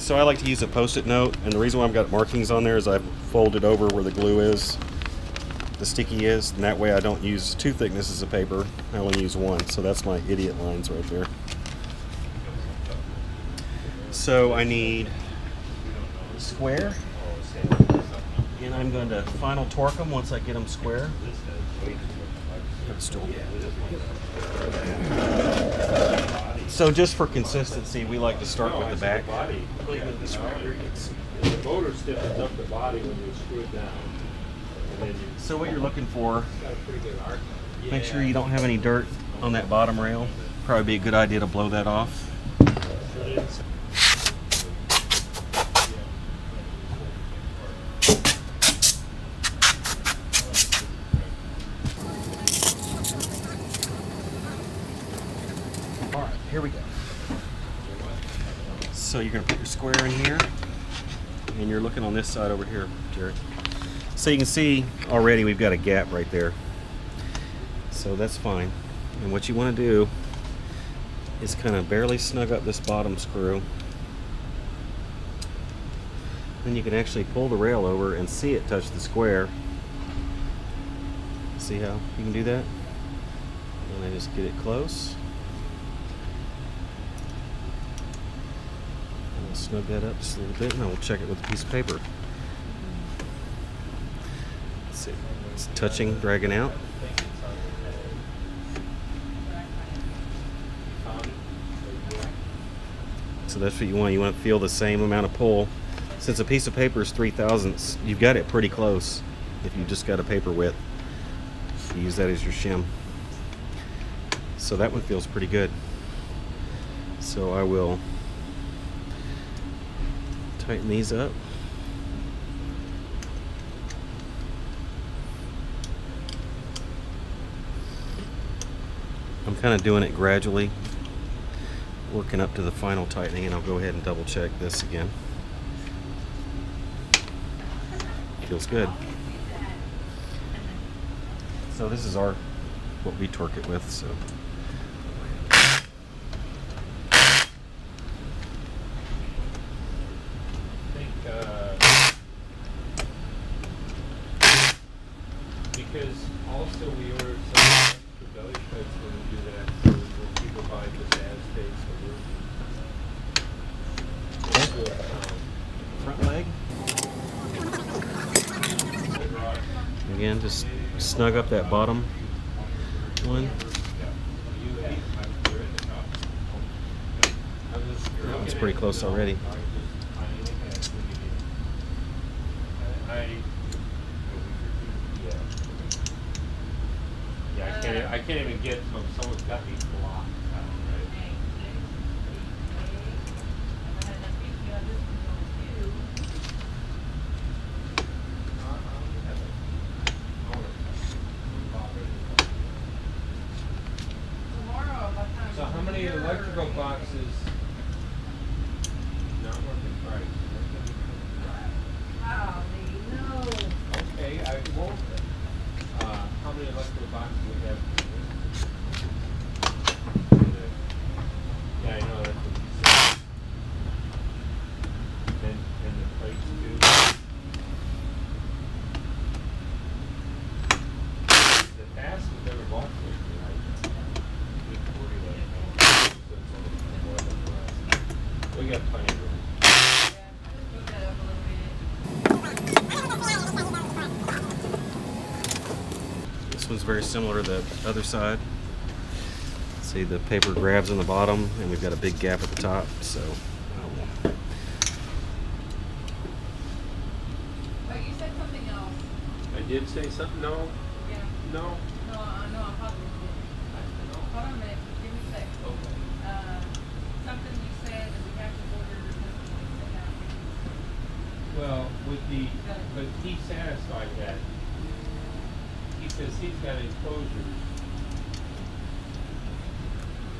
So I like to use a post-it note, and the reason why I've got markings on there is I've folded over where the glue is, the sticky is, and that way I don't use 2 thicknesses of paper. I only use 1, so that's my idiot lines right there. So I need a square, and I'm going to final torque them once I get them square. So just for consistency, we like to start with the back. The motor stiffens up the body when you screw it down. So what you're looking for, make sure you don't have any dirt on that bottom rail. Probably be a good idea to blow that off. Alright, here we go. So you're going to put your square in here, and you're looking on this side over here, Jared. So you can see already we've got a gap right there. So that's fine. And what you want to do is kind of barely snug up this bottom screw. Then you can actually pull the rail over and see it touch the square. See how you can do that? And I just get it close. And I'll snug that up just a little bit, and I will check it with a piece of paper. It's touching, dragging out. So that's what you want. You want to feel the same amount of pull. Since a piece of paper is 3/1000ths, you've got it pretty close. If you just got a paper width, you use that as your shim. So that one feels pretty good. So I will tighten these up. I'm kind of doing it gradually, working up to the final tightening, and I'll go ahead and double check this again. Feels good. So this is what we torque it with. So because also we ordered some extra belly cuts when we do that, so when people buy this ad space, so front leg. Again, just snug up that bottom one. That one's pretty close already. I can't even get from someone's got me blocked. So how many electrical boxes not working right? Okay, I won't. How many electrical boxes we have? Yeah, I know that's what you said. And the plates too. The fastest we've ever bought was right. We got plenty of room. This one's very similar to the other side. See, the paper grabs on the bottom, and we've got a big gap at the top. So. But you said something else. I did say something? No? Yeah. No? No, I know, I'm positive. Hold on a minute, give me a sec. Okay. Something you said that we have to order something like that. Well, but he's satisfied that. He says he's got enclosures.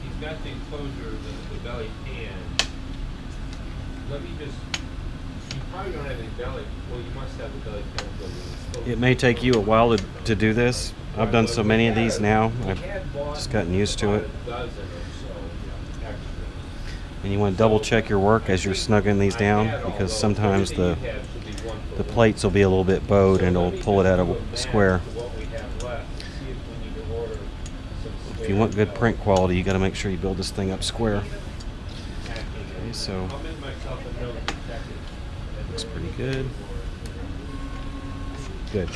He's got the enclosure, the belly pan. Let me just, you probably don't have any belly, well, you must have the belly pan. It may take you a while to do this. I've done so many of these now. I've just gotten used to it. And you want to double check your work as you're snugging these down, because sometimes the plates will be a little bit bowed and it'll pull it out of square. If you want good print quality, you got to make sure you build this thing up square. Okay, so looks pretty good. Good.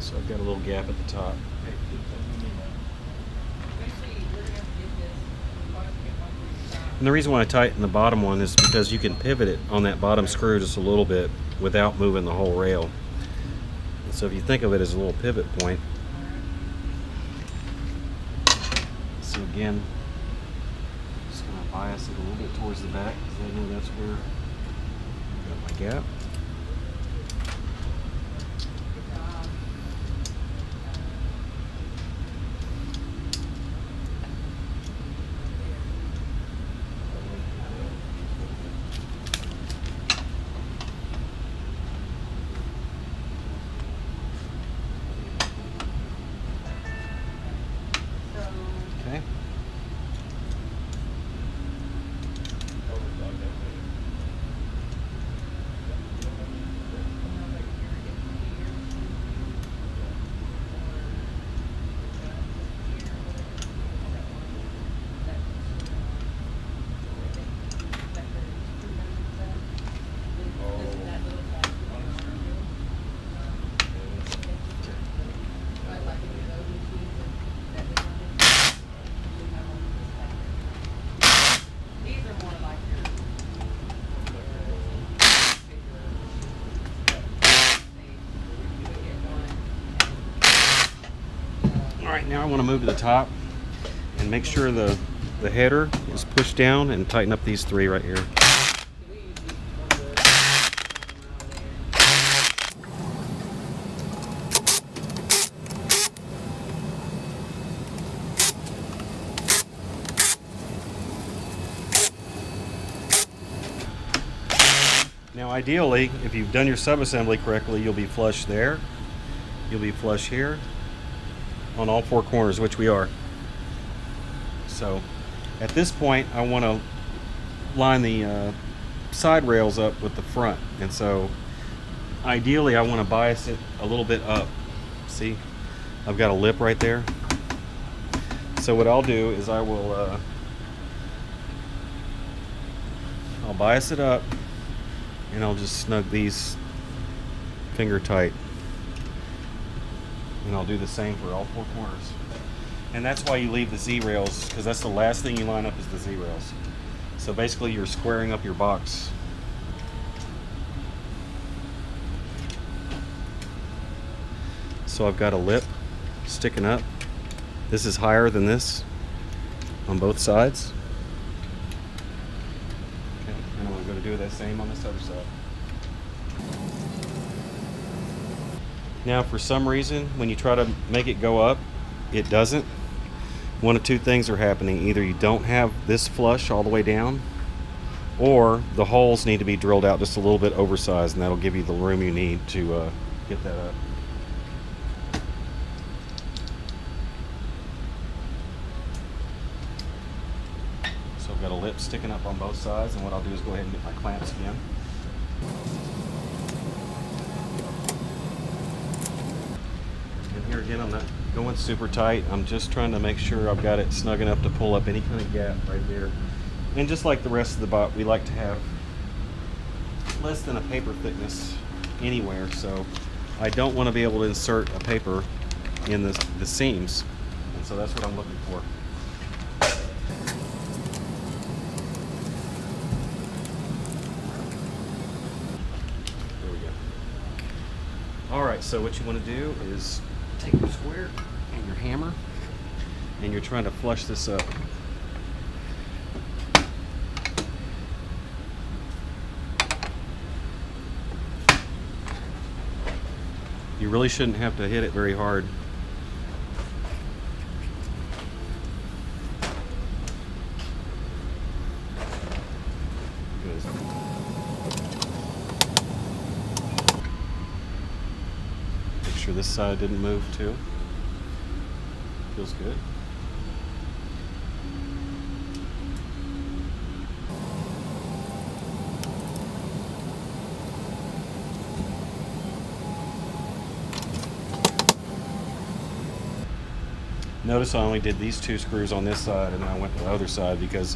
So I've got a little gap at the top. And the reason why I tighten the bottom one is because you can pivot it on that bottom screw just a little bit without moving the whole rail. And so if you think of it as a little pivot point. So again, just going to bias it a little bit towards the back because I know that's where I've got my gap. Okay. Alright, now I want to move to the top and make sure the header is pushed down and tighten up these three right here. Now ideally, if you've done your subassembly correctly, you'll be flush there, you'll be flush here, on all four corners, which we are. So at this point I want to line the side rails up with the front, and so ideally I want to bias it a little bit up. See, I've got a lip right there. So what I'll do is I will I'll bias it up and I'll just snug these finger tight. And I'll do the same for all four corners. And that's why you leave the Z-rails, because that's the last thing you line up is the Z-rails. So basically you're squaring up your box. So I've got a lip sticking up. This is higher than this on both sides. Okay, and I'm going to do that same on this other side. Now, for some reason, when you try to make it go up, it doesn't. One of two things are happening. Either you don't have this flush all the way down, or the holes need to be drilled out just a little bit oversized, and that'll give you the room you need to get that up. So I've got a lip sticking up on both sides, and what I'll do is go ahead and get my clamps again. Here again, I'm not going super tight. I'm just trying to make sure I've got it snug enough to pull up any kind of gap right there. And just like the rest of the bot, we like to have less than a paper thickness anywhere. So I don't want to be able to insert a paper in the seams. And so that's what I'm looking for. There we go. All right, so what you want to do is take your square and your hammer, and you're trying to flush this up. You really shouldn't have to hit it very hard. Make sure this side didn't move too. Feels good. Notice I only did these 2 screws on this side and then I went to the other side, because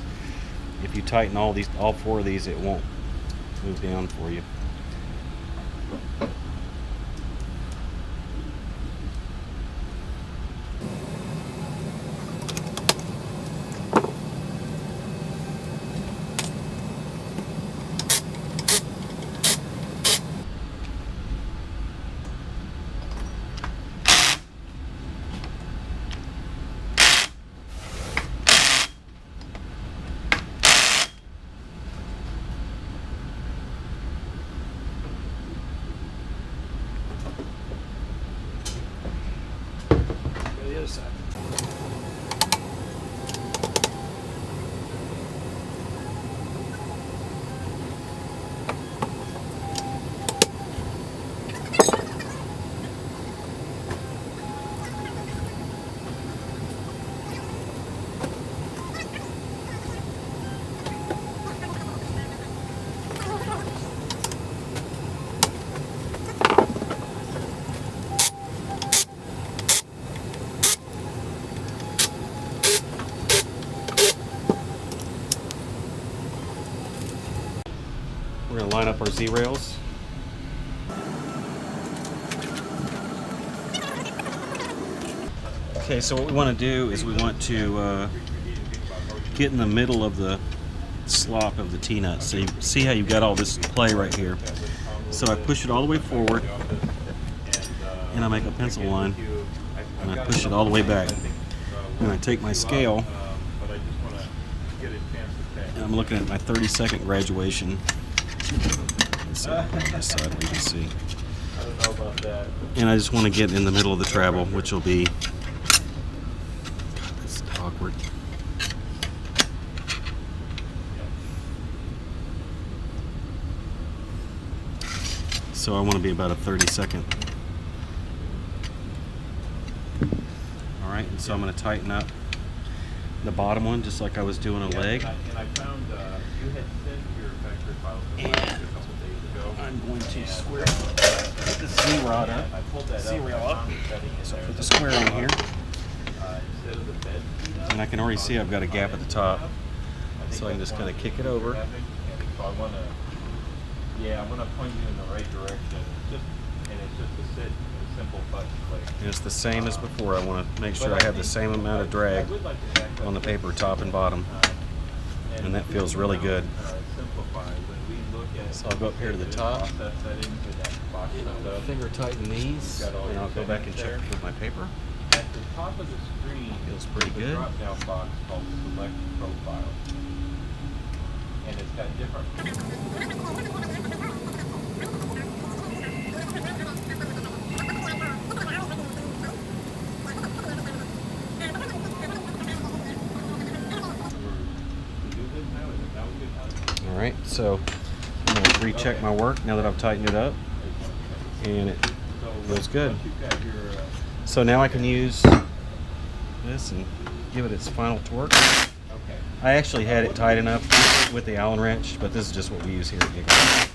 if you tighten all 4 of these, it won't move down for you. The other side. We're going to line up our Z-rails. Okay, so what we want to do is we want to get in the middle of the slop of the T-nut. So you see how you've got all this play right here. So I push it all the way forward, and I make a pencil line, and I push it all the way back. And I take my scale, and I'm looking at my 30-second graduation. So this side we can see. And I just want to get in the middle of the travel, which will be, God, that's awkward. So I want to be about a 30-second. All right, and so I'm going to tighten up the bottom one just like I was doing a leg. And I found you had sent your factory files to Mike a couple days ago. I'm going to square put the Z-rod up. I pulled that Z-rail up. So there. put the square on here. Instead of the bed feet up, And I can already see I've got a gap at the top. So I can just kind of kick it over. So I want to, I want to point you in the right direction. And it's just a simple button click. And it's the same as before. I want to make sure I have the same amount of drag on the paper, top and bottom. And that feels really good. So I'll go up here to the top, finger tighten these, and I'll go back and check with my paper. At the top of the screen, Feels pretty there's a good. drop-down box called Select Profile. And it's got different... Alright, so I'm going to recheck my work now that I've tightened it up. And it feels good. So now I can use this and give it its final torque. I actually had it tight enough with the Allen wrench, but this is just what we use here at Gigabot.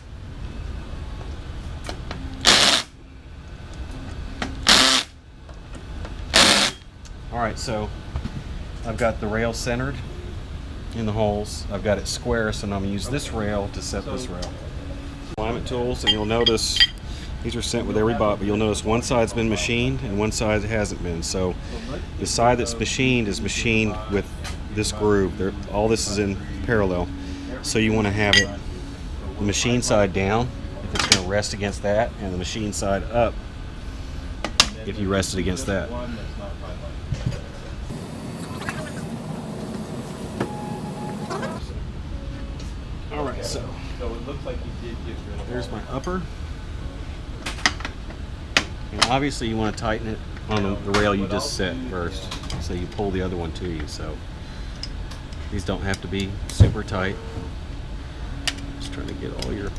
Alright, so I've got the rail centered in the holes. I've got it square, so now I'm going to use this rail to set this rail. Alignment tools, and you'll notice these are sent with every bot, but you'll notice one side's been machined and one side hasn't been. So the side that's machined is machined with this groove. All this is in parallel. So you want to have it the machine side down if it's going to rest against that, and the machine side up if you rest it against that. Alright, so it looks like you did get rid of there's my upper. And obviously you want to tighten it on the rail you just set first. So you pull the other one to you. So these don't have to be super tight. Just trying to get all your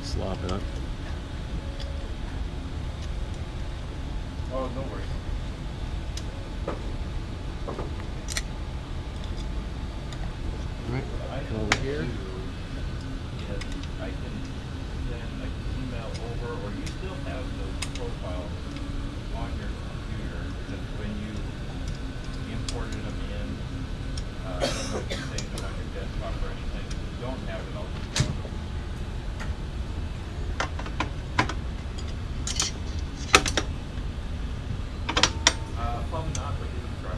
slop up. Oh, no worries. Alright, come over here. Yes, I can send an email over, or you still have those profiles on your computer, because when you imported them in, I don't know if you saved them on your desktop or anything. If you don't have it, I'll just download them. Probably not, but you can try.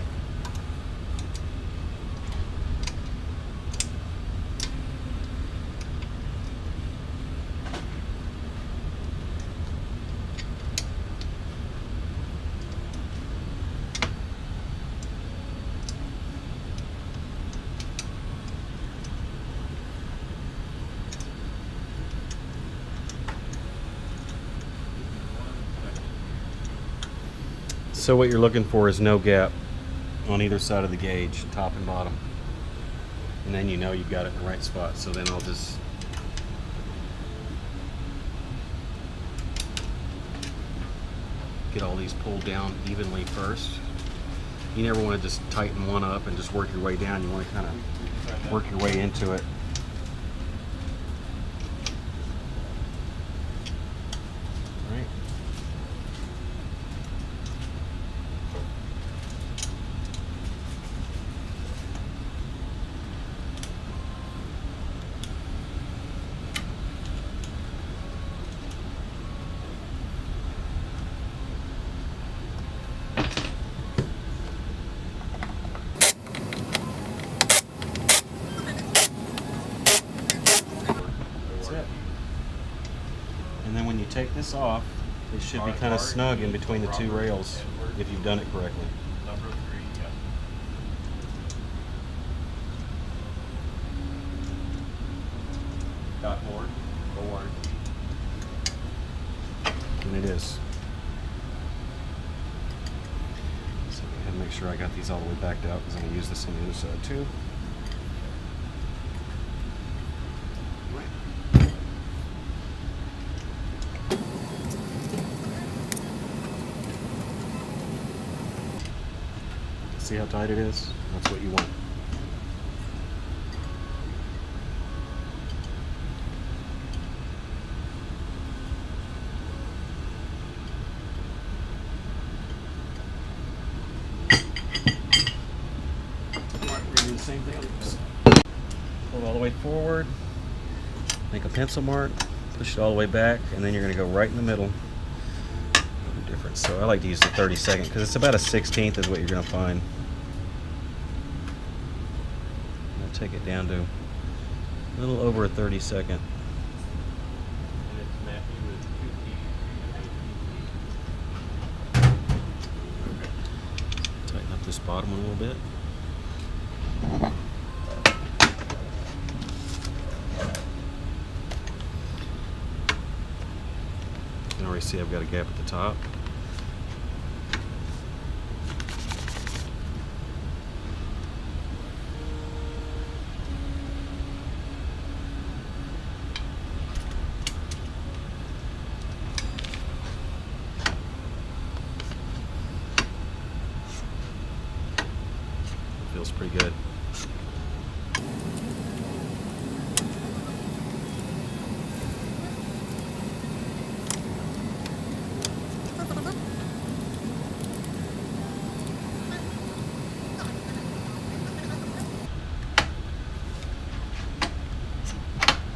So what you're looking for is no gap on either side of the gauge, top and bottom. And then you know you've got it in the right spot. So then I'll just get all these pulled down evenly first. You never want to just tighten one up and just work your way down. You want to kind of work your way into it. Right. That's it. And then when you take this off, it should be kind of snug in between the two rails if you've done it correctly. Number 3, yeah. .org. Or and it is. So go ahead and make sure I got these all the way backed out because I'm going to use this on the other side too. See how tight it is? That's what you want. We're doing the same thing on the side. Pull it all the way forward, make a pencil mark, push it all the way back, and then you're going to go right in the middle. No difference. So I like to use the 32nd because it's about a 16th is what you're going to find. I'll take it down to a little over a 32nd. And it's Matthew with 2 T's and 8 T's. Tighten up this bottom one a little bit. You can already see I've got a gap at the top. Feels pretty good.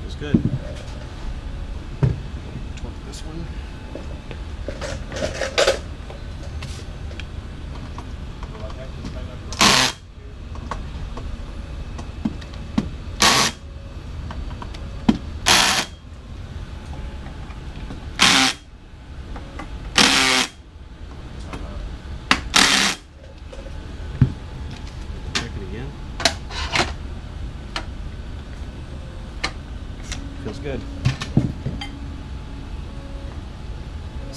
Feels good. Torque this one. Will I have to sign up for Check it again. Feels good.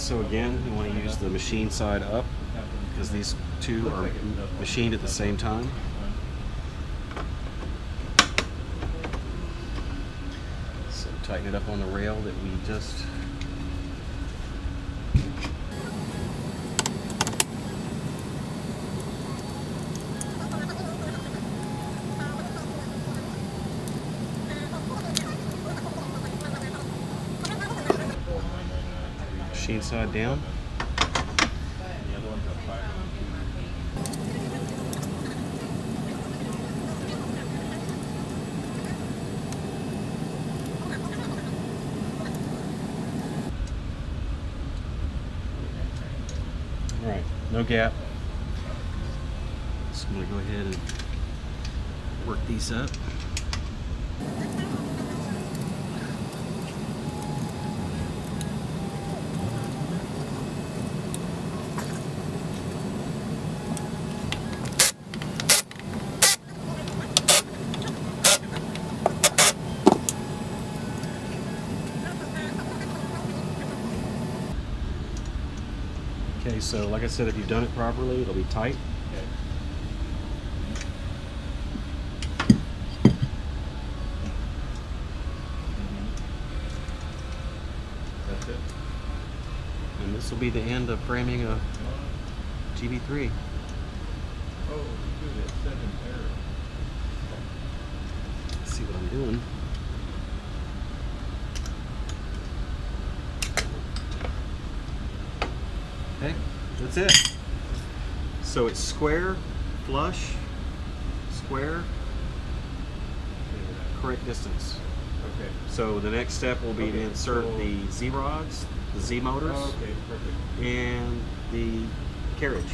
So again, you want to use the machine side up because these two are machined at the same time. So tighten it up on the rail that we just machine side down. The other one's a 512. All right, no gap. So I'm gonna go ahead and work these up. Okay, so like I said, if you've done it properly, it'll be tight. Okay. That's it. And this will be the end of framing a GB3. Oh, dude, it said an error. Let's see what I'm doing. Okay, that's it. So it's square, flush, square, correct distance. Okay. So the next step will be to Okay, insert so- the Z rods, the Z motors, Oh, okay, perfect. and the carriage.